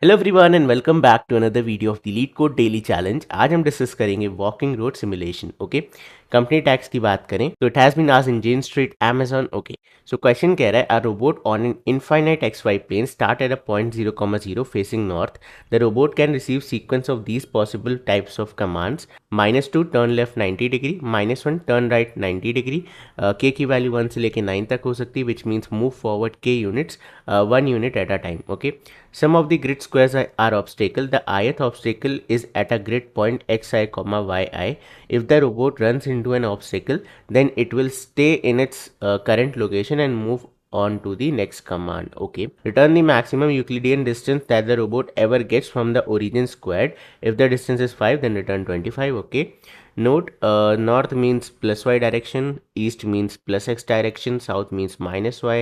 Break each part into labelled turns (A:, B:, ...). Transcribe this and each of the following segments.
A: Hello everyone and welcome back to another video of the LeetCode daily challenge. आज हम discuss करेंगे walking robot simulation. Okay, company tags की बात करें तो it has been asked in Jane Street Amazon. Okay, so question कह रहा है a robot on an infinite X Y plane start at a point 0,0 facing north. The robot can receive sequence of these possible types of commands: -2 turn left 90 degree, -1 turn right 90 degree. के की value 1 से लेके 9 तक हो सकती है, which means move forward के units 1 unit at a time. Okay, some of the grid squares are obstacle. The ith obstacle is at a grid point xi comma yi. If the robot runs into an obstacle, then it will stay in its current location and move on to the next command. Okay, return the maximum Euclidean distance that the robot ever gets from the origin squared. If the distance is 5, then return 25. Okay, note, north means plus y direction, east means plus x direction, south means minus y,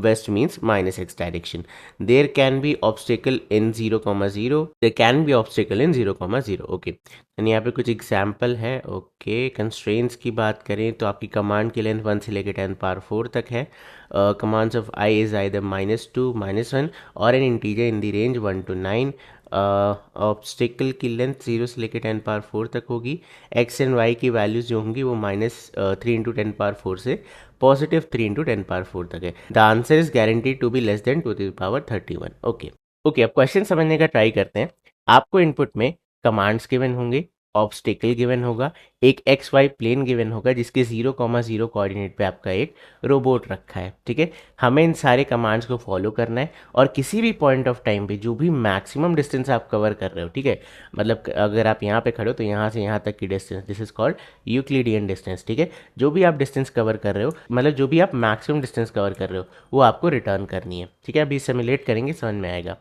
A: west means minus x direction. There can be obstacle in 0,0. There can be obstacle in 0,0. Okay, यानी यहाँ पे कुछ example है। Okay, constraints की बात करें तो आपकी कमांड की लेंथ 1 से लेकर 10 पावर 4 तक है। Commands of I is either -2, -1 और N integer in the range 1 to 9। Obstacle की लेंथ 0 से लेकर 10 पावर 4 तक होगी। एक्स एंड वाई की वैल्यूज़ जो होंगी वो -3 इंटू 10 पावर 4 से +3 इंटू 10 पावर 4 तक है। The answer is guaranteed to be less than 2 to the power 31। Okay okay, अब क्वेश्चन समझने का ट्राई करते हैं। आपको इनपुट में कमांड्स गिवन होंगे, ऑब्स्टिकल गिवन होगा, एक एक्स वाई प्लेन गिवन होगा जिसके 0,0 कोऑर्डिनेट पे आपका एक रोबोट रखा है। ठीक है, हमें इन सारे कमांड्स को फॉलो करना है और किसी भी पॉइंट ऑफ टाइम पे जो भी मैक्सिमम डिस्टेंस आप कवर कर रहे हो, ठीक है, मतलब अगर आप यहाँ पे खड़े हो तो यहाँ से यहाँ तक की distance, this is called Euclidean distance. ठीक है, जो भी आप डिस्टेंस कवर कर रहे हो, मतलब जो भी आप मैक्सिमम डिस्टेंस कवर कर रहे हो वो आपको रिटर्न करनी है। ठीक है, अभी सिमुलेट करेंगे, समझ में आएगा।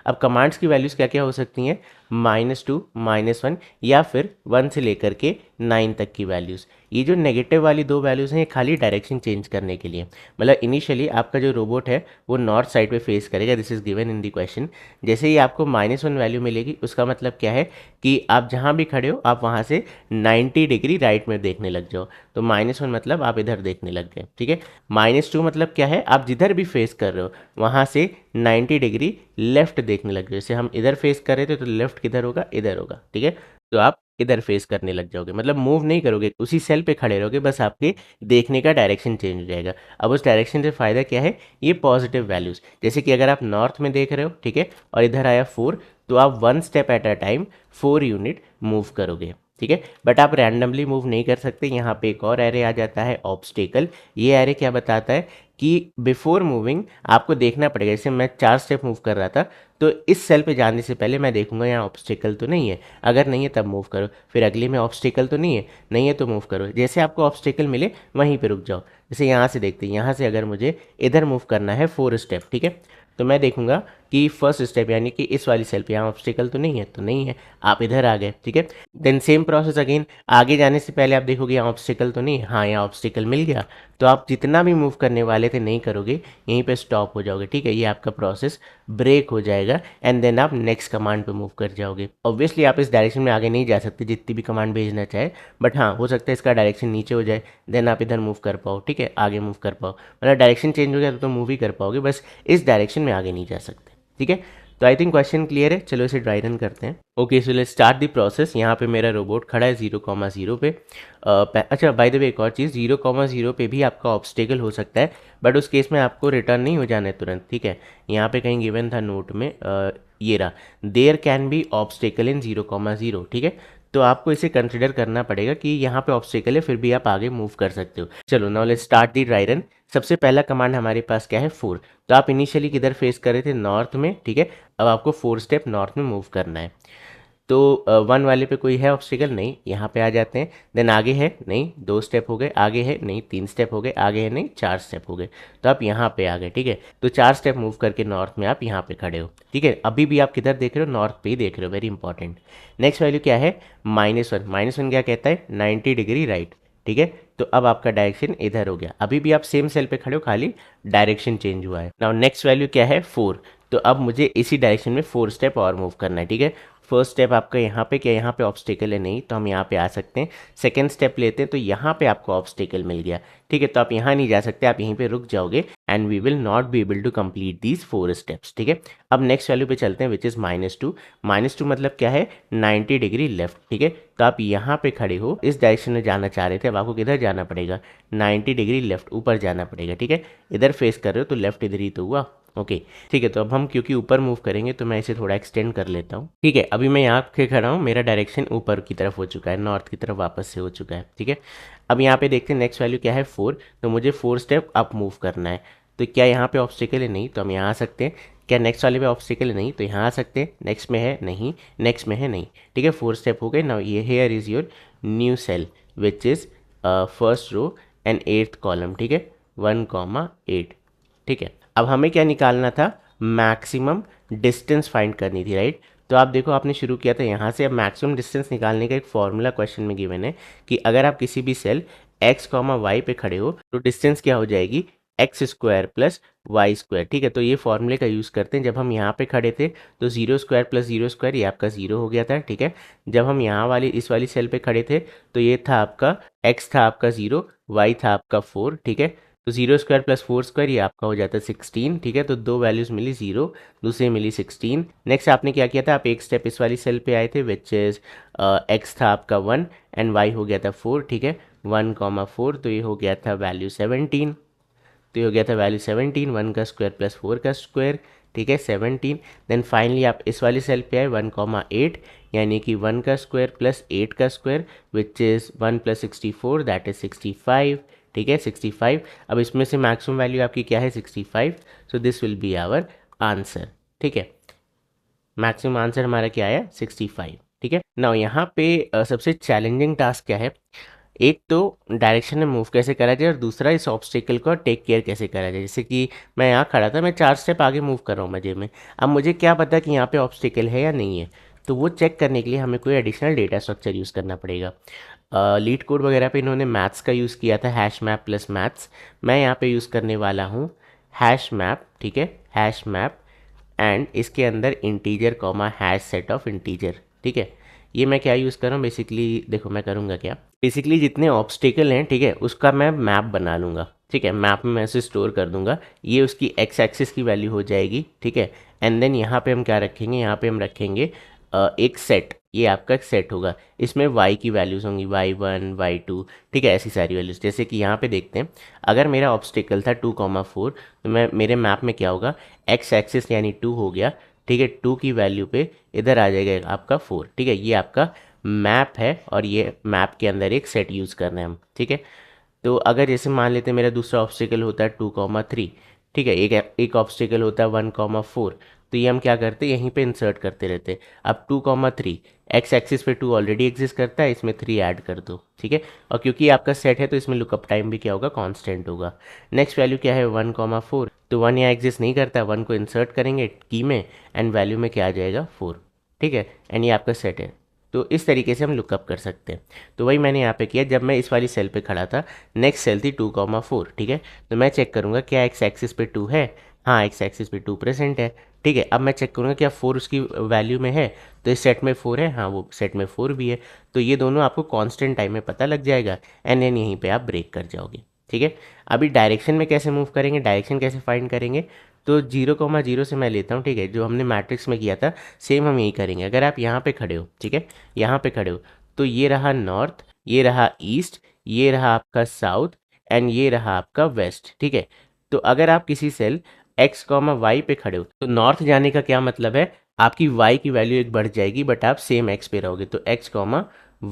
A: अब कमांड्स की वैल्यूज़ क्या क्या हो सकती हैं? -2, -1 या फिर 1 से लेकर के 9 तक की वैल्यूज़। ये जो नेगेटिव वाली दो वैल्यूज़ हैं ये खाली डायरेक्शन चेंज करने के लिए, मतलब इनिशियली आपका जो रोबोट है वो नॉर्थ साइड पे फेस करेगा, this is given in the question. जैसे ही आपको -1 वैल्यू मिलेगी उसका मतलब क्या है कि आप जहाँ भी खड़े हो आप वहाँ से 90 डिग्री राइट में देखने लग जाओ। तो -1 मतलब आप इधर देखने लग गए। ठीक है, -2 मतलब क्या है, आप जिधर भी फेस कर रहे हो वहाँ से 90 डिग्री लेफ्ट देखने लग जाओ। जैसे हम इधर फेस कर रहे थे तो लेफ्ट किधर होगा, इधर होगा। ठीक है, तो आप इधर फेस करने लग जाओगे, मतलब मूव नहीं करोगे, उसी सेल पे खड़े रहोगे, बस आपके देखने का डायरेक्शन चेंज हो जाएगा। अब उस डायरेक्शन से फ़ायदा क्या है, ये पॉजिटिव वैल्यूज़। जैसे कि अगर आप नॉर्थ में देख रहे हो, ठीक है, और इधर आया 4, तो आप 1 step at a time 4 unit move करोगे। ठीक है, बट आप रैंडमली मूव नहीं कर सकते। यहाँ पे एक और एरे आ जाता है, ऑब्स्टेकल। ये एरे क्या बताता है कि बिफोर मूविंग आपको देखना पड़ेगा। जैसे मैं 4 स्टेप मूव कर रहा था तो इस सेल पे जाने से पहले मैं देखूंगा यहाँ ऑब्स्टिकल तो नहीं है, अगर नहीं है तब मूव करो। फिर अगले में ऑब्स्टिकल तो नहीं है तो मूव करो। जैसे आपको ऑब्स्टिकल मिले वहीं पे रुक जाओ। जैसे यहाँ से देखते हैं, यहाँ से अगर मुझे इधर मूव करना है 4 स्टेप, ठीक है, तो मैं देखूंगा कि फर्स्ट स्टेप यानी कि इस वाली सेल पे यहाँ ऑब्स्टिकल तो नहीं है, आप इधर आ गए। ठीक है, देन सेम प्रोसेस अगेन, आगे जाने से पहले आप देखोगे यहाँ ऑब्स्टिकल तो नहीं है, हाँ यहाँ ऑब्स्टिकल मिल गया, तो आप जितना भी मूव करने वाले थे नहीं करोगे, यहीं पे स्टॉप हो जाओगे। ठीक है, ये आपका प्रोसेस ब्रेक हो जाएगा एंड देन आप नेक्स्ट कमांड पे मूव कर जाओगे। ऑब्वियसली आप इस डायरेक्शन में आगे नहीं जा सकते जितनी भी कमांड भेजना चाहे, बट हाँ हो सकता है इसका डायरेक्शन नीचे हो जाए, देन आप इधर मूव कर पाओ। ठीक है, आगे मूव कर पाओ, मतलब डायरेक्शन चेंज हो गया तो मूव ही कर पाओगे, बस इस डायरेक्शन में आगे नहीं जा सकते। ठीक है, तो आई थिंक क्वेश्चन क्लियर है। चलो इसे ड्राई रन करते हैं। Okay, so let's start the process. यहाँ पे मेरा रोबोट खड़ा है 0,0 पे। अच्छा, बाय द वे एक और चीज़, 0,0 पे भी आपका ऑब्स्टेकल हो सकता है, बट उस केस में आपको रिटर्न नहीं हो जाना है तुरंत। ठीक है, यहाँ पे कहीं गिवन था नोट में, ये रहा, देयर कैन बी ऑब्स्टेकल इन 0,0। ठीक है, तो आपको इसे कंसिडर करना पड़ेगा कि यहाँ पे ऑब्स्टेकल है, फिर भी आप आगे मूव कर सकते हो। चलो now let's start the dry run. सबसे पहला कमांड हमारे पास क्या है, 4। तो आप इनिशियली किधर फेस कर रहे थे, नॉर्थ में। ठीक है, अब आपको 4 स्टेप नॉर्थ में मूव करना है। तो 1 वाले पे कोई है ऑब्स्टिकल, नहीं, यहाँ पे आ जाते हैं। देन आगे है, नहीं, 2 स्टेप हो गए, आगे है, नहीं, 3 स्टेप हो गए, आगे है, नहीं, 4 स्टेप हो गए, तो आप यहाँ पे आ गए। ठीक है, तो 4 स्टेप मूव करके नॉर्थ में आप यहाँ पे खड़े हो। ठीक है, अभी भी आप किधर देख रहे हो, नॉर्थ पे ही देख रहे हो, वेरी इंपॉर्टेंट। नेक्स्ट वैल्यू क्या है, -1। -1 क्या कहता है, 90 डिग्री राइट। ठीक है, तो अब आपका डायरेक्शन इधर हो गया। अभी भी आप सेम सेल पे खड़े हो, खाली डायरेक्शन चेंज हुआ है। नाउ नेक्स्ट वैल्यू क्या है, 4। तो अब मुझे इसी डायरेक्शन में 4 स्टेप और मूव करना है, ठीक है। फर्स्ट स्टेप आपका यहाँ पे, क्या यहाँ पे ऑब्स्टेकल है? नहीं, तो हम यहाँ पे आ सकते हैं। सेकेंड स्टेप लेते हैं, तो यहाँ पे आपको ऑब्स्टेकल मिल गया, ठीक है। तो आप यहाँ नहीं जा सकते, आप यहीं पे रुक जाओगे and we will not be able to complete these 4 steps, ठीक है। अब नेक्स्ट वैल्यू पे चलते हैं, विच इज़ -2। -2 मतलब क्या है? 90 डिग्री लेफ्ट, ठीक है। तो आप यहाँ पे खड़े हो, इस डायरेक्शन में जाना चाह रहे थे, अब आपको किधर जाना पड़ेगा? 90 डिग्री लेफ्ट, ऊपर जाना पड़ेगा, ठीक है। इधर फेस कर रहे हो तो लेफ्ट इधर ही तो हुआ, ओके, ठीक है। तो अब हम क्योंकि ऊपर मूव करेंगे तो मैं इसे थोड़ा एक्सटेंड कर लेता हूँ, ठीक है। अभी मैं यहाँ पे खड़ा हूँ, मेरा डायरेक्शन ऊपर की तरफ हो चुका है, नॉर्थ की तरफ वापस से हो चुका है, ठीक है। अब यहाँ पे देखते हैं नेक्स्ट वैल्यू क्या है? 4। तो मुझे 4 स्टेप अप मूव करना है। तो क्या यहाँ पे ऑब्स्टिकल है? नहीं, तो हम यहाँ आ सकते हैं। क्या नेक्स्ट वाले पे ऑब्स्टिकल है? नहीं, तो यहाँ आ सकते हैं। नेक्स्ट में है? नहीं, नेक्स्ट में है? नहीं, ठीक है। 4 स्टेप हो गए। नाउ ये here is your new cell which is first row and 8th column, ठीक है, 1,8, ठीक है। अब हमें क्या निकालना था? मैक्सिमम डिस्टेंस फाइंड करनी थी, राइट। तो आप देखो, आपने शुरू किया था यहाँ से। अब मैक्सिमम डिस्टेंस निकालने का एक फॉर्मूला क्वेश्चन में गिवन है कि अगर आप किसी भी सेल x, y पे खड़े हो तो डिस्टेंस क्या हो जाएगी? X square plus y square, ठीक है। तो ये फॉर्मूले का यूज़ करते हैं। जब हम यहाँ पे खड़े थे तो 0 स्क्वायर प्लस 0 स्क्वायर, ये आपका 0 हो गया था, ठीक है। जब हम यहाँ वाली इस वाली सेल पे खड़े थे तो ये था आपका x था आपका 0, y था आपका 4, ठीक है। तो 0 स्क्वायर प्लस 4 स्क्वायर ये आपका हो जाता है 16, ठीक है। तो दो वैल्यूज़ मिली, 0, दूसरी मिली 16। नेक्स्ट आपने क्या किया था? आप एक स्टेप इस वाली सेल पे आए थे विच इज़ x था आपका 1 एंड y हो गया था 4, ठीक है, 1,4। तो ये हो गया था वैल्यू 17। तो ये हो गया था वैल्यू 17, 1 का स्क्वायर प्लस 4 का स्क्वायर, ठीक है, 17। देन फाइनली आप इस वाली सेल पे आए 1,8, यानी कि 1 का स्क्वायर प्लस 8 का square which is 1 plus 64 that is 65, ठीक है, 65। अब इसमें से मैक्सिमम वैल्यू आपकी क्या है? 65। So this will be our answer, ठीक है। मैक्सिमम आंसर हमारा क्या आया? 65, ठीक है। नाउ यहाँ पे सबसे चैलेंजिंग टास्क क्या है? एक तो डायरेक्शन में मूव कैसे करा जाए और दूसरा इस ऑब्स्टिकल को टेक केयर कैसे करा जाए। जैसे कि मैं यहाँ खड़ा था, मैं 4 स्टेप आगे मूव कर रहा हूँ मजे में। अब मुझे क्या पता कि यहाँ पे ऑब्स्टिकल है या नहीं है? तो वो चेक करने के लिए हमें कोई एडिशनल डेटा स्ट्रक्चर यूज़ करना पड़ेगा। लीड कोड वगैरह पे इन्होंने मैथ्स का यूज़ किया था, हैश मैप प्लस मैथ्स। मैं यहाँ पे यूज़ करने वाला हूँ हैश मैप, ठीक है, हैश मैप एंड इसके अंदर integer comma hash set of integer, ठीक है। ये मैं क्या यूज़ कर रहा हूँ बेसिकली? देखो मैं करूँगा क्या, बेसिकली जितने ऑब्स्टिकल हैं, ठीक है, उसका मैं मैप बना लूँगा, ठीक है। मैप में मैं इसे स्टोर कर दूंगा। ये उसकी एक्स एक्सिस की वैल्यू हो जाएगी, ठीक है। एंड देन यहाँ पे हम क्या रखेंगे? यहाँ पे हम रखेंगे एक सेट, ये आपका एक सेट होगा। इसमें y की वैल्यूज़ होंगी y1 y2, ठीक है, ऐसी सारी वैल्यूज़। जैसे कि यहाँ पे देखते हैं, अगर मेरा ऑब्स्टिकल था 2,4 तो मैं मेरे मैप में क्या होगा? एक्स एक्सिस यानी 2 हो गया, ठीक है। 2 की वैल्यू पे इधर आ जाएगा आपका 4, ठीक है। ये आपका मैप है और ये मैप के अंदर एक सेट यूज़ करना है हम, ठीक है। तो अगर जैसे मान लेते हैं मेरा दूसरा ऑब्स्टिकल होता है 2,3, ठीक है, एक ऑब्स्टिकल होता है 1,4। तो ये हम क्या करते हैं? यहीं पे इंसर्ट करते रहते हैं। अब 2,3 एक्स एक्सिस पे 2 ऑलरेडी एग्जिस्ट करता है, इसमें 3 ऐड कर दो, ठीक है। और क्योंकि ये आपका सेट है तो इसमें लुकअप टाइम भी क्या होगा? कांस्टेंट होगा। नेक्स्ट वैल्यू क्या है? 1,4। तो 1 यहाँ एग्जिस्ट नहीं करता, 1 को इंसर्ट करेंगे की में एंड वैल्यू में क्या आ जाएगा? 4, ठीक है। एंड ये आपका सेट है। तो इस तरीके से हम लुकअप कर सकते हैं। तो वही मैंने यहाँ पे किया। जब मैं इस वाली सेल पे खड़ा था, नेक्स्ट सेल थी 2,4, ठीक है। तो मैं चेक करूँगा क्या एक्स एक्सिस पे 2 है? हाँ, एक्स एक्सिस पे 2 प्रेजेंट है, ठीक है। अब मैं चेक करूँगा क्या 4 उसकी वैल्यू में है? तो इस सेट में 4 है, हाँ वो सेट में 4 भी है। तो ये दोनों आपको कांस्टेंट टाइम में पता लग जाएगा एंड देन यहीं पे आप ब्रेक कर जाओगे, ठीक है। अभी डायरेक्शन में कैसे मूव करेंगे, डायरेक्शन कैसे फाइंड करेंगे? तो 0,0 से मैं लेता हूँ, ठीक है, जो हमने मैट्रिक्स में किया था सेम हम यही करेंगे। अगर आप यहाँ पे खड़े हो, ठीक है, यहाँ पे खड़े हो, तो ये रहा नॉर्थ, ये रहा ईस्ट, ये रहा आपका साउथ एंड ये रहा आपका वेस्ट, ठीक है। तो अगर आप किसी सेल x, y पे खड़े हो तो नॉर्थ जाने का क्या मतलब है? आपकी y की वैल्यू एक बढ़ जाएगी बट आप सेम x पे रहोगे, तो x,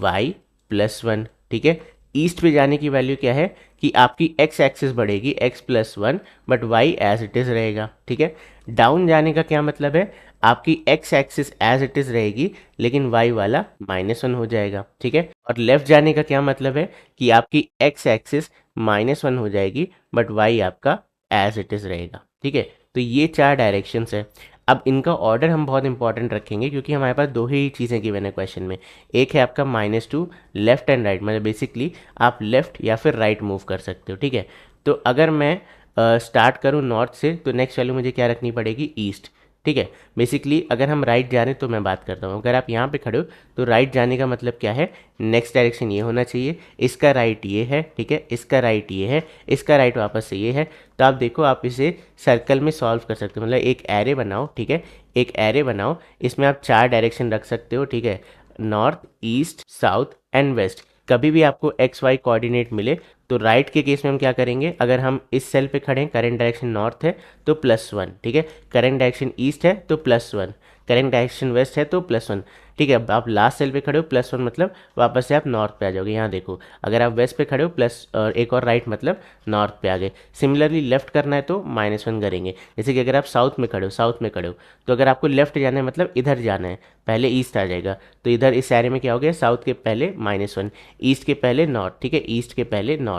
A: y +1, ठीक है। ईस्ट पे जाने की वैल्यू क्या है कि आपकी x एक्सिस बढ़ेगी x +1 but y as it is रहेगा, ठीक है। डाउन जाने का क्या मतलब है? आपकी x axis as it is रहेगी लेकिन y वाला -1 हो जाएगा, ठीक है। और लेफ्ट जाने का क्या मतलब है कि आपकी x एक्सिस -1 हो जाएगी बट y आपका एज इट इज़ रहेगा, ठीक है। तो ये 4 डायरेक्शंस है। अब इनका ऑर्डर हम बहुत इंपॉर्टेंट रखेंगे क्योंकि हमारे पास दो ही चीज़ें गिवन है क्वेश्चन में। एक है आपका -2 लेफ्ट एंड राइट, मतलब बेसिकली आप लेफ्ट या फिर राइट मूव कर सकते हो, ठीक है। तो अगर मैं स्टार्ट करूँ नॉर्थ से तो नेक्स्ट वैल्यू मुझे क्या रखनी पड़ेगी? ईस्ट। ठीक है। बेसिकली अगर हम राइट जा रहे हैं तो मैं बात करता हूँ, अगर आप यहाँ पे खड़े हो तो राइट जाने का मतलब क्या है, नेक्स्ट डायरेक्शन ये होना चाहिए, इसका राइट ये है, ठीक है, इसका राइट ये है, इसका राइट वापस से ये है। तो आप देखो आप इसे सर्कल में सॉल्व कर सकते हो, मतलब एक एरे बनाओ, ठीक है, एक एरे बनाओ, इसमें आप 4 डायरेक्शन रख सकते हो, ठीक है, north, east, south and west. कभी भी आपको एक्स वाई कोऑर्डिनेट मिले तो राइट के केस में हम क्या करेंगे, अगर हम इस सेल पे खड़े हैं, करंट डायरेक्शन नॉर्थ है तो +1, ठीक है, करंट डायरेक्शन ईस्ट है तो +1, करंट डायरेक्शन वेस्ट है तो +1, ठीक है। अब आप लास्ट सेल पे खड़े हो +1 मतलब वापस से आप नॉर्थ पे आ जाओगे। यहाँ देखो अगर आप वेस्ट पे खड़े हो प्लस और एक और राइट मतलब नॉर्थ पे आ गए। सिमिलरली लेफ्ट करना है तो -1 करेंगे। जैसे कि अगर आप साउथ में खड़े हो, साउथ में खड़े हो तो अगर आपको लेफ्ट जाना है मतलब इधर जाना है, पहले ईस्ट आ जाएगा, तो इधर इस एरे में क्या हो गया, साउथ के पहले -1, ईस्ट के पहले नॉर्थ, ठीक है, ईस्ट के पहले नॉर्थ।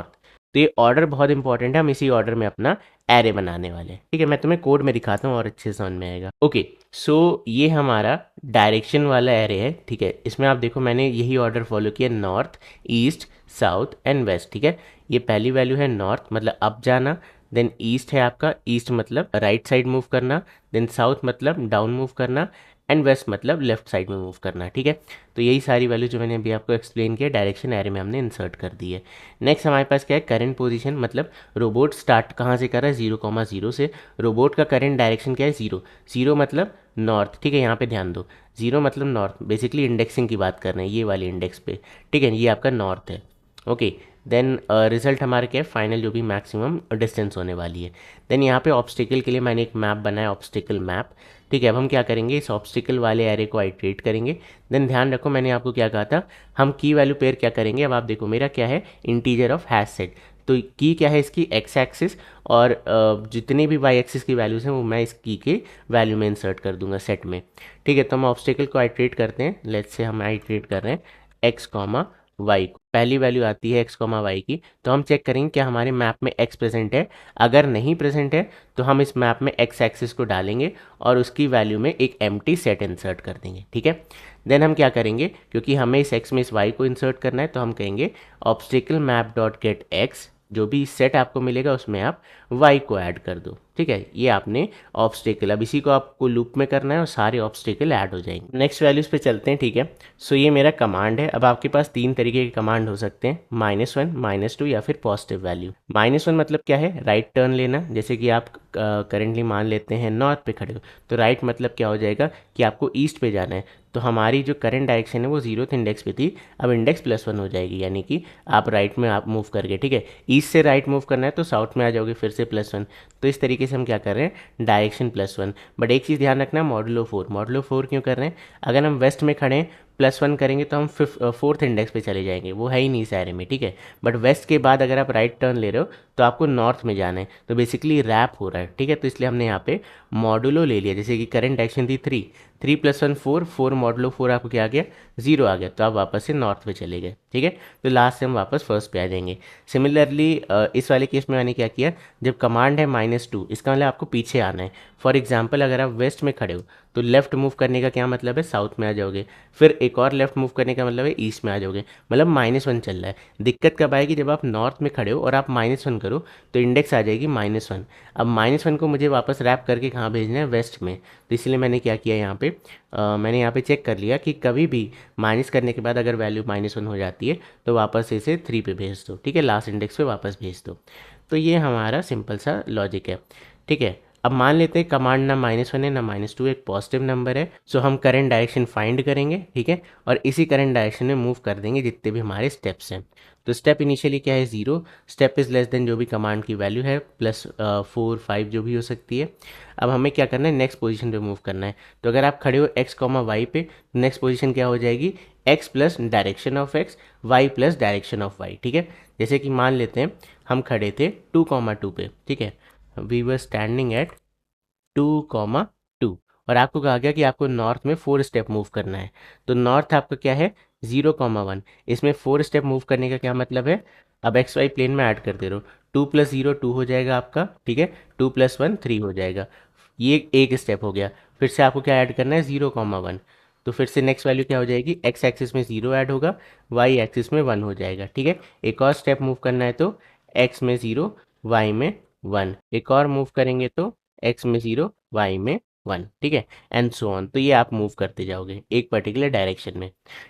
A: तो ये ऑर्डर बहुत इंपॉर्टेंट है, हम इसी ऑर्डर में अपना एरे बनाने वाले हैं, ठीक है। मैं तुम्हें कोड में दिखाता हूँ और अच्छे से समझ में आएगा। ओके, सो ये हमारा डायरेक्शन वाला एरे है, ठीक है। इसमें आप देखो मैंने यही ऑर्डर फॉलो किया, north, east, south and west, ठीक है। ये पहली वैल्यू है नॉर्थ मतलब अप जाना, देन ईस्ट है आपका, ईस्ट मतलब राइट साइड मूव करना, देन साउथ मतलब डाउन मूव करना, एंड वेस्ट मतलब लेफ्ट साइड में मूव करना, ठीक है। तो यही सारी वैल्यू जो मैंने अभी आपको एक्सप्लेन किया डायरेक्शन एरे में हमने इंसर्ट कर दी है। नेक्स्ट हमारे पास क्या है, करंट पोजीशन, मतलब रोबोट स्टार्ट कहाँ से कर रहा है, 0,0 से। रोबोट का करंट डायरेक्शन क्या है, 0, 0 मतलब नॉर्थ, ठीक है, यहाँ पे ध्यान दो, 0 मतलब नॉर्थ, बेसिकली इंडेक्सिंग की बात कर रहे हैं ये वाली इंडेक्स पे, ठीक है, ये आपका नॉर्थ है। ओके, देन रिजल्ट हमारा क्या है, फाइनल जो भी मैक्सिमम डिस्टेंस होने वाली है। देन यहाँ पे ऑब्स्टिकल के लिए मैंने एक मैप बनाया, ऑब्स्टिकल मैप, ठीक है। अब हम क्या करेंगे, इस ऑब्स्टिकल वाले एरे को आइट्रेट करेंगे। देन ध्यान रखो मैंने आपको क्या कहा था, हम की वैल्यू पेयर क्या करेंगे। अब आप देखो मेरा क्या है, इंटीजर ऑफ हैश सेट, तो की क्या है इसकी एक्स एक्सिस, और जितने भी वाई एक्सिस की वैल्यूज़ हैं वो मैं इस की के वैल्यू में इंसर्ट कर दूंगा सेट में, ठीक है। तो हम ऑब्स्टिकल को आइट्रेट करते हैं, लेट्स से हम आइट्रेट कर रहे हैं एक्स कॉमा वाई को, पहली वैल्यू आती है एक्स कॉमा वाई की, तो हम चेक करेंगे क्या हमारे मैप में एक्स प्रेजेंट है। अगर नहीं प्रेजेंट है तो हम इस मैप में एक्स एक्सिस को डालेंगे और उसकी वैल्यू में एक एम्प्टी सेट इंसर्ट कर देंगे, ठीक है। देन हम क्या करेंगे, क्योंकि हमें इस एक्स में इस वाई को इंसर्ट करना है, तो हम कहेंगे obstacle map dot get x, जो भी सेट आपको मिलेगा उसमें आप y को ऐड कर दो, ठीक है। ये आपने ऑब्स्टिकल, अब इसी को आपको लूप में करना है और सारे ऑब्स्टिकल ऐड हो जाएंगे। नेक्स्ट वैल्यूज पे चलते हैं, ठीक है। सो ये मेरा कमांड है। अब आपके पास 3 तरीके के कमांड हो सकते हैं, -1, -2 या फिर पॉजिटिव वैल्यू। -1 मतलब क्या है, राइट टर्न लेना, जैसे कि आप करेंटली मान लेते हैं नॉर्थ पे खड़े हो, तो राइट मतलब क्या हो जाएगा कि आपको ईस्ट पे जाना है, तो हमारी जो करंट डायरेक्शन है वो 0th इंडेक्स पे थी, अब इंडेक्स +1 हो जाएगी, यानी कि आप राइट में आप मूव करके, ठीक है। ईस्ट से राइट मूव करना है तो साउथ में आ जाओगे फिर से +1। तो इस तरीके से हम क्या कर रहे हैं, डायरेक्शन +1। बट एक चीज़ ध्यान रखना, मॉडुलो 4, मॉडुलो 4 क्यों कर रहे हैं, अगर हम वेस्ट में खड़े हैं +1 करेंगे तो हम 4th इंडेक्स पे चले जाएंगे, वो है ही नहीं इस एरे में, ठीक है। बट वेस्ट के बाद अगर आप राइट टर्न ले रहे हो तो आपको नॉर्थ में जाना है, तो बेसिकली रैप हो रहा है, ठीक है। तो इसलिए हमने यहाँ पे मॉडुलो ले लिया, जैसे कि करंट डायरेक्शन थी 3, 3 + 1 4, 4 मॉडुलो 4 आपको क्या आ गया, 0 आ गया, तो आप वापस से नॉर्थ पे चले गए, ठीक है। तो लास्ट से हम वापस फर्स्ट पे आ जाएंगे। सिमिलरली इस वाले केस में मैंने क्या किया, जब कमांड है -2, इसका मतलब आपको पीछे आना है। फॉर एग्जाम्पल अगर आप वेस्ट में खड़े हो तो लेफ्ट मूव करने का क्या मतलब है, साउथ में आ जाओगे, फिर एक और लेफ्ट मूव करने का मतलब है ईस्ट में आ जाओगे, मतलब -1 चल रहा है। दिक्कत कब आएगी, जब आप नॉर्थ में खड़े हो और आप -1 करो तो इंडेक्स आ जाएगी -1। अब -1 को मुझे वापस रैप करके कहाँ भेजना है, वेस्ट में, तो इसलिए मैंने क्या किया यहाँ पे, मैंने यहाँ पे चेक कर लिया कि कभी भी माइनस करने के बाद अगर वैल्यू -1 हो जाती है तो वापस इसे 3 पे भेज दो, ठीक है, लास्ट इंडेक्स पे वापस भेज दो। तो ये हमारा सिंपल सा लॉजिक है, ठीक है। अब मान लेते हैं कमांड ना -1 है ना -2, एक पॉजिटिव नंबर है, सो हम करंट डायरेक्शन फाइंड करेंगे, ठीक है, और इसी करंट डायरेक्शन में मूव कर देंगे जितने भी हमारे स्टेप्स हैं। तो स्टेप इनिशियली क्या है, 0, स्टेप इज़ लेस देन जो भी कमांड की वैल्यू है +4 5 जो भी हो सकती है। अब हमें क्या करना है, नेक्स्ट पोजीशन पे मूव करना है। तो अगर आप खड़े हो x कॉमा वाई पे, नेक्स्ट पोजीशन क्या हो जाएगी, x plus direction of x, y plus direction of y, ठीक है। जैसे कि मान लेते हैं हम खड़े थे 2,2 पे, ठीक है, वी वर स्टैंडिंग एट 2,2, और आपको कहा गया कि आपको नॉर्थ में 4 स्टेप मूव करना है। तो नॉर्थ आपका क्या है, 0,1, इसमें 4 स्टेप मूव करने का क्या मतलब है, अब एक्स वाई प्लेन में ऐड करते रहो, 2 + 0 2 हो जाएगा आपका, ठीक है, 2 + 1 3 हो जाएगा, ये एक स्टेप हो गया। फिर से आपको क्या ऐड करना है, 0,1, तो फिर से नेक्स्ट वैल्यू क्या हो जाएगी, एक्स एक्सिस में 0 ऐड होगा, वाई एक्सिस में 1 हो जाएगा, ठीक है। एक और स्टेप मूव करना है तो एक्स में 0, वाई में 1, एक और मूव करेंगे तो एक्स में 0, वाई में 1, ठीक है, एंड सो ऑन। तो ये आप मूव करते जाओगे एक पर्टिकुलर डायरेक्शन में,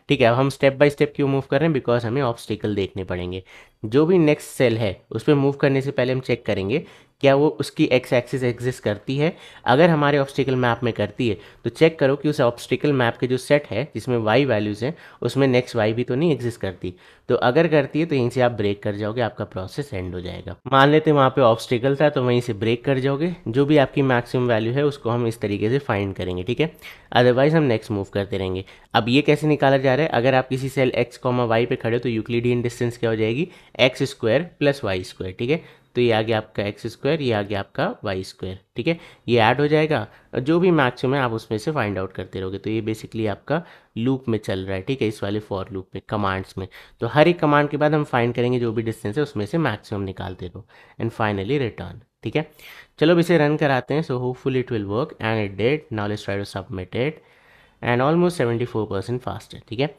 A: ठीक है। अब हम स्टेप बाय स्टेप क्यों मूव कर रहे हैं, बिकॉज हमें ऑब्स्टिकल देखने पड़ेंगे। जो भी नेक्स्ट सेल है उस पर मूव करने से पहले हम चेक करेंगे क्या वो उसकी एक्स एक्सिस एग्जिस्ट करती है। अगर हमारे ऑब्स्टिकल मैप में करती है तो चेक करो कि उस ऑब्स्टिकल मैप के जो सेट है जिसमें वाई वैल्यूज़ हैं उसमें नेक्स्ट वाई भी तो नहीं एग्जिस्ट करती। तो अगर करती है तो यहीं से आप ब्रेक कर जाओगे, आपका प्रोसेस एंड हो जाएगा। मान लेते हैं वहाँ पे ऑब्स्टिकल था तो वहीं से ब्रेक कर जाओगे, जो भी आपकी मैक्सिमम वैल्यू है उसको हम इस तरीके से फाइंड करेंगे, ठीक है। अदरवाइज हम नेक्स्ट मूव करते रहेंगे। अब ये कैसे निकाला जा रहा है, अगर आप किसी सेल एक्स कॉमा वाई पे खड़े हो तो यूक्लिडियन डिस्टेंस क्या हो जाएगी, x square plus y square, ठीक है। तो ये आ गया आपका एक्स स्क्वायर, ये आ गया आपका वाई स्क्वायर, ठीक है। ये ऐड हो जाएगा और जो भी मैक्सिमम है आप उसमें से फाइंड आउट करते रहोगे। तो ये बेसिकली आपका लूप में चल रहा है, ठीक है, इस वाले फॉर लूप में कमांड्स में। तो हर एक कमांड के बाद हम फाइंड करेंगे जो भी डिस्टेंस है उसमें से मैक्सिमम निकालते रहो एंड फाइनली रिटर्न, ठीक है। चलो अब इसे रन कराते हैं। So hopefully it will work and it did. Now let's try to submit it and almost 74% fast है, ठीक है।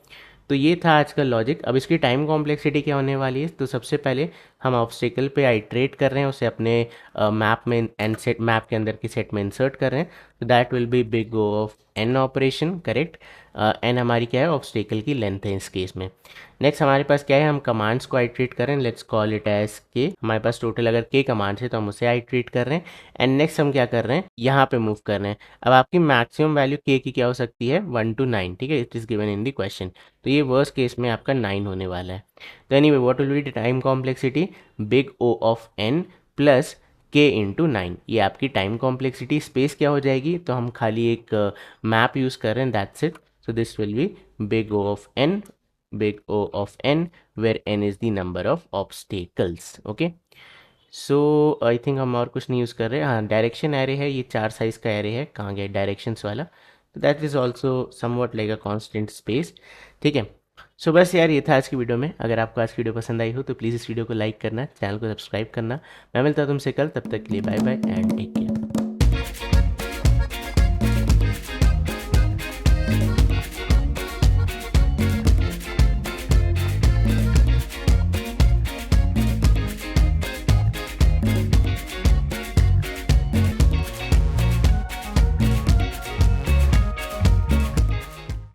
A: तो ये था आज का लॉजिक। अब इसकी टाइम कॉम्प्लेक्सिटी क्या होने वाली है, तो सबसे पहले हम ऑब्स्टिकल पे आइट्रेट कर रहे हैं, उसे अपने मैप में एंड सेट मैप के अंदर की सेट में इंसर्ट कर रहे हैं। तो that will be big O of n operation, correct. N हमारी क्या है, ऑब्स्टिकल की लेंथ है इस केस में। नेक्स्ट हमारे पास क्या है, हम कमांड्स को आइट्रेट कर रहे हैं, लेट्स कॉल इट एज के। हमारे पास टोटल अगर के कमांड्स है तो हम उसे आइट्रेट कर रहे हैं। एंड नेक्स्ट हम क्या कर रहे हैं, यहाँ पे मूव कर रहे हैं। अब आपकी मैक्सिमम वैल्यू के की क्या हो सकती है, 1 to 9, ठीक है, it is given in the question. तो ये वर्स्ट केस में आपका 9 होने वाला है। तो anyway what will be the time complexity, big O of n plus k into 9, ये आपकी टाइम कॉम्प्लेक्सिटी। स्पेस क्या हो जाएगी, तो हम खाली एक मैप यूज़ कर रहे हैं, that's it. So this will be big O of n, big O of n, where n is the number of obstacles. Okay. So I think हम और कुछ नहीं यूज़ कर रहे। हाँ, डायरेक्शन एरे है, ये 4 साइज़ का एरे है। कहाँ गया डायरेक्शंस वाला, तो that is also somewhat like a constant space, ठीक है। सो बस यार ये था आज की वीडियो में। अगर आपको आज की वीडियो पसंद आई हो तो प्लीज़ इस वीडियो को लाइक करना, चैनल को सब्सक्राइब करना। मैं मिलता हूँ तुमसे कल, तब तक के लिए bye bye and take care.